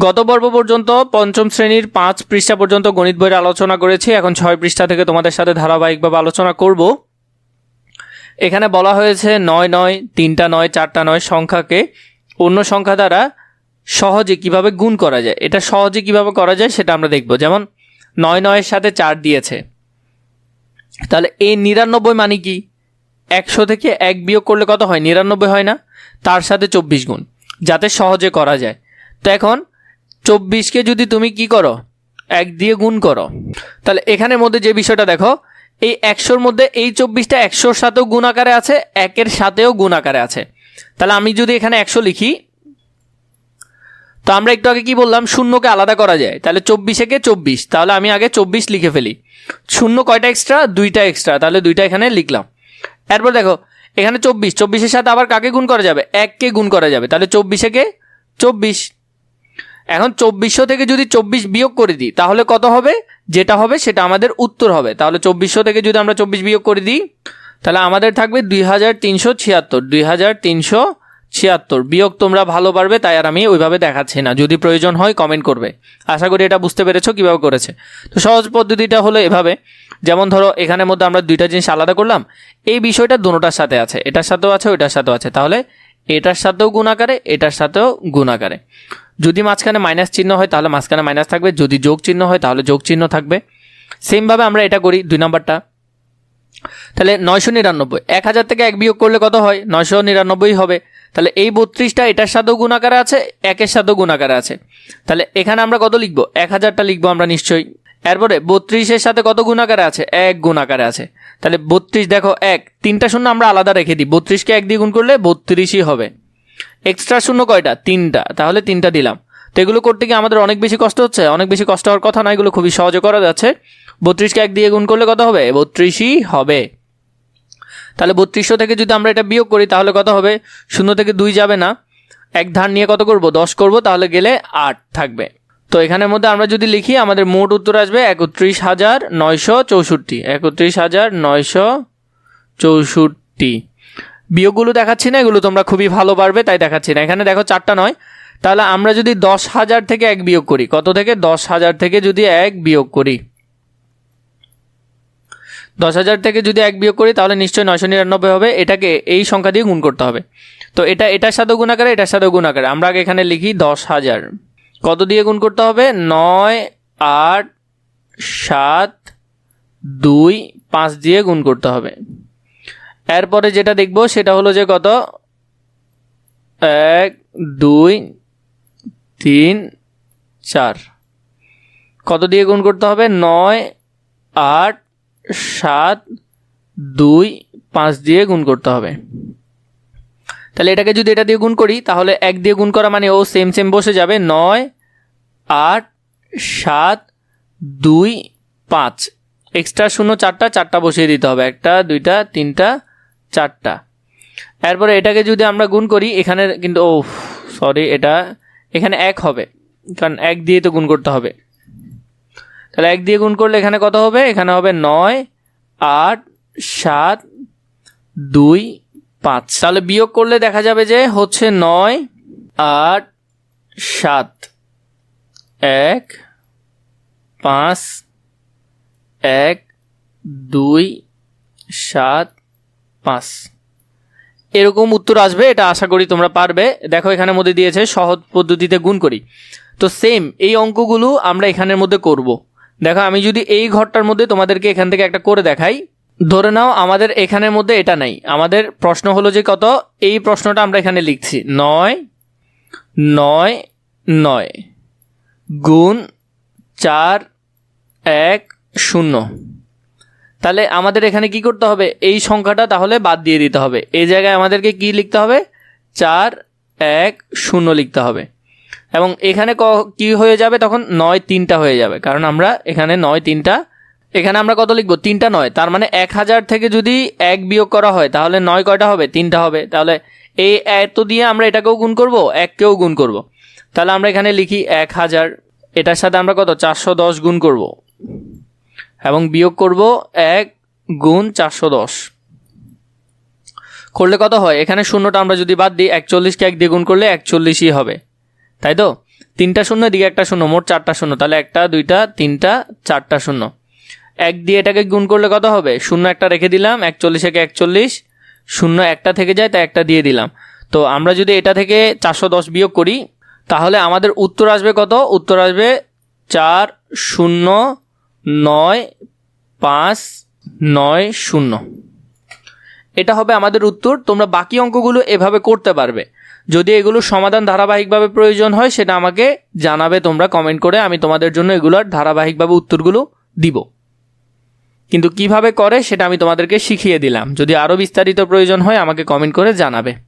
গত পর্ব পর্যন্ত পঞ্চম শ্রেণীর 5 পৃষ্ঠা পর্যন্ত গণিত বইয়ের আলোচনা করেছি। এখন 6 পৃষ্ঠা থেকে তোমাদের সাথে ধারাবাহিকভাবে আলোচনা করব। এখানে বলা হয়েছে 9 9 3টা 9 4টা 9 সংখ্যাকে অন্য সংখ্যা দ্বারা সহজে কিভাবে গুণ করা যায়। এটা সহজে কিভাবে করা যায় সেটা আমরা দেখব। যেমন 9 9 এর সাথে 4 দিয়েছে, তাহলে এই 99 মানে কি? 100 থেকে 1 বিয়োগ করলে কত হয়? 99 হয় না? তার সাথে 24 গুণ, যাতে সহজে করা যায়। তো এখন 24কে যদি তুমি কি করো, 1 দিয়ে গুণ করো, তাহলে এখানের মধ্যে যে বিষয়টা দেখো, এই 100-র মধ্যে এই 24টা 100-র সাথেও গুণ আকারে আছে, 1-এর সাথেও গুণ আকারে আছে। তাহলে আমি যদি এখানে 100 লিখি, তো আমরা একটু আগে কি বললাম, শূন্যকে আলাদা করা যায়। তাহলে 24-একে 24, তাহলে আমি আগে 24 লিখে ফেলি। শূন্য কয়টা এক্সট্রা? 2টা এক্সট্রা, তাহলে 2টা এখানে লিখলাম। এরপর দেখো এখানে 24-24-এর সাথে আবার কাকে গুণ করা যাবে? 1-কে গুণ করা যাবে, তাহলে 24-একে 24। এখন 2400 থেকে যদি 24 বিয়োগ করে দিই তাহলে কত হবে? যেটা হবে সেটা আমাদের উত্তর হবে। তাহলে 2400 থেকে যদি আমরা 24 বিয়োগ করে দিই তাহলে আমাদের থাকবে 2376। 2376 বিয়োগ তোমরা ভালো পারবে, তাই আর আমি ওইভাবে দেখাচ্ছি না। যদি প্রয়োজন হয় কমেন্ট করবে। আশা করি এটা বুঝতে পেরেছো কীভাবে করেছে। তো সহজ পদ্ধতিটা হলো এভাবে, যেমন ধরো এখানের মধ্যে আমরা দুইটা জিনিস আলাদা করলাম, এই বিষয়টা দুটোটার সাথে আছে, এটার সাথেও আছে ওইটার সাথেও আছে, তাহলে এটার সাথেও গুণ আকারে এটার সাথেও গুণ আকারে। যদি মাঝখানে মাইনাস চিহ্ন হয় তাহলে মাঝখানে মাইনাস থাকবে, যদি যোগ চিহ্ন হয় তাহলে যোগ চিহ্ন থাকবে। সেমভাবে আমরা এটা করি 2 নম্বরটা। তাহলে 999, 1000 থেকে 1 বিয়োগ করলে কত হয়? 999 হবে। তাহলে এই 32টা এটার সাথেও গুণ আকারে আছে, 1-এর সাথেও গুণ আকারে আছে। তাহলে এখানে আমরা কত লিখবো? 1000টা লিখবো আমরা নিশ্চয়ই। এরপরে 32-এর সাথে কত গুণ আকারে আছে? 1 গুণ আকারে আছে। তাহলে 32 দেখো 1, 3টা শূন্য আমরা আলাদা রেখে দিই। 32কে 1 দিয়ে গুণ করলে 32ই হবে। এক্সট্রা শূন্য কয়টা? 3টা, তাহলে 3টা দিলাম। তো এগুলো করতে গিয়ে আমাদের অনেক বেশি কষ্ট হচ্ছে? অনেক বেশি কষ্ট হওয়ার কথা না, এগুলো খুবই সহজে করা যাচ্ছে। 32কে 1 দিয়ে গুণ করলে কত হবে? 32ই হবে। তাহলে 3200 থেকে যদি আমরা এটা বিয়োগ করি তাহলে কত হবে? 0 থেকে 2 যাবে না, 1 ধার নিয়ে কত করব? 10 করব, তাহলে গেলে 8 থাকবে। তো এখানের মধ্যে আমরা যদি লিখি আমাদের মোট উত্তর আসবে 31964। 31964। বিয়োগগুলো দেখাচ্ছি না, এগুলো তোমরা খুবই ভালো পারবে তাই দেখাচ্ছি না। এখানে দেখো 4টা 9, তাহলে আমরা যদি 10,000 থেকে 1 বিয়োগ করি, কত থেকে? 10,000 থেকে যদি 1 বিয়োগ করি, 10,000 থেকে যদি 1 বিয়োগ করি তাহলে নিশ্চয়ই 999 হবে। এটাকে এই সংখ্যা দিয়ে গুণ করতে হবে। তো এটার সাথেও গুণ আকারে এটার সাথেও গুণ আকারে। আমরা আগে এখানে লিখি 10,000 কত দিয়ে গুণ করতে হবে? 9 8 7 2 5 দিয়ে গুণ করতে হবে। এরপরে যেটা দেখব সেটা হলো যে কত? 1 2 3 4 কত দিয়ে গুণ করতে হবে? 9 8 7 2 5 দিয়ে গুণ করতে হবে। তাহলে এটাকে যদি এটা দিয়ে গুণ করি তাহলে 1 দিয়ে গুণ করা মানে ও সেম সেম বসে যাবে। 9 8 7 2 5 এক্সট্রা শূন্য 4টা বসিয়ে দিতে হবে, 1টা 2টা 3টা 4টা। এরপরে এটাকে যদি আমরা গুণ করি, এখানে কিন্তু এটা এখানে 1 হবে, কারণ 1 দিয়ে তো গুণ করতে হবে। তাহলে 1 দিয়ে গুণ করলে এখানে কত হবে? এখানে হবে 9 8 7 2 5। তাহলে বিয়োগ করলে দেখা যাবে যে হচ্ছে 9 8 7 1 5 1 2 7 5 এরকম উত্তর আসবে। এটা আশা করি তোমরা পারবে। দেখো এখানের মধ্যে দিয়েছে সহজ পদ্ধতিতে গুণ করি। তো সেম এই অঙ্কগুলো আমরা এখানের মধ্যে করব। দেখো আমি যদি এই ঘরটার মধ্যে তোমাদেরকে এখান থেকে একটা করে দেখাই, ধরে নাও আমাদের এখানের মধ্যে এটা নাই। আমাদের প্রশ্ন হলো যে কত? এই প্রশ্নটা আমরা এখানে লিখছি 9 9 9 গুণ 4 1 0। তাহলে আমাদের এখানে কি করতে হবে? এই সংখ্যাটা তাহলে বাদ দিয়ে দিতে হবে। এই জায়গায় আমাদেরকে কি লিখতে হবে? 4 1 0 লিখতে হবে। এবং এখানে কি হয়ে যাবে তখন? 9 3টা হয়ে যাবে, কারণ আমরা এখানে 9 3টা, এখানে আমরা কত লিখবো? 3টা 9। তার মানে 1000 থেকে যদি 1 বিয়োগ করা হয় তাহলে 9 কয়টা হবে? 3টা হবে। তাহলে এই এত দিয়ে আমরা এটাকেও গুণ করব, 1কেও গুণ করব। তাহলে আমরা এখানে লিখি 1000, এটার সাথে আমরা কত? 410 গুণ করব এবং বিয়োগ করব 1 গুণ 410 করলে কত হয়? এখানে শূন্যটা আমরা যদি বাদ দিই, 41কে 1 দিয়ে গুণ করলে 41ই হবে, তাই তো? তিনটা শূন্য, দিকে একটা শূন্য, মোট 4টা শূন্য। তাহলে 1 2 3 4টা শূন্য। 1 দিয়ে এটাকে গুণ করলে কত হবে? শূন্য একটা রেখে দিলাম, 41 একে 41, শূন্য একটা থেকে যায় তাই একটা দিয়ে দিলাম। তো আমরা যদি এটা থেকে 410 বিয়োগ করি তাহলে আমাদের উত্তর আসবে কত? উত্তর আসবে 409590। এটা হবে আমাদের উত্তর। তোমরা বাকি অঙ্কগুলো এভাবে করতে পারবে। যদি এগুলোর সমাধান ধারাবাহিকভাবে প্রয়োজন হয় সেটা আমাকে জানাবে তোমরা কমেন্ট করে, আমি তোমাদের জন্য এগুলোর ধারাবাহিকভাবে উত্তরগুলো দিব। কিন্তু কিভাবে করে সেটা আমি তোমাদেরকে শিখিয়ে দিলাম। যদি আরও বিস্তারিত প্রয়োজন হয় আমাকে কমেন্ট করে জানাবে।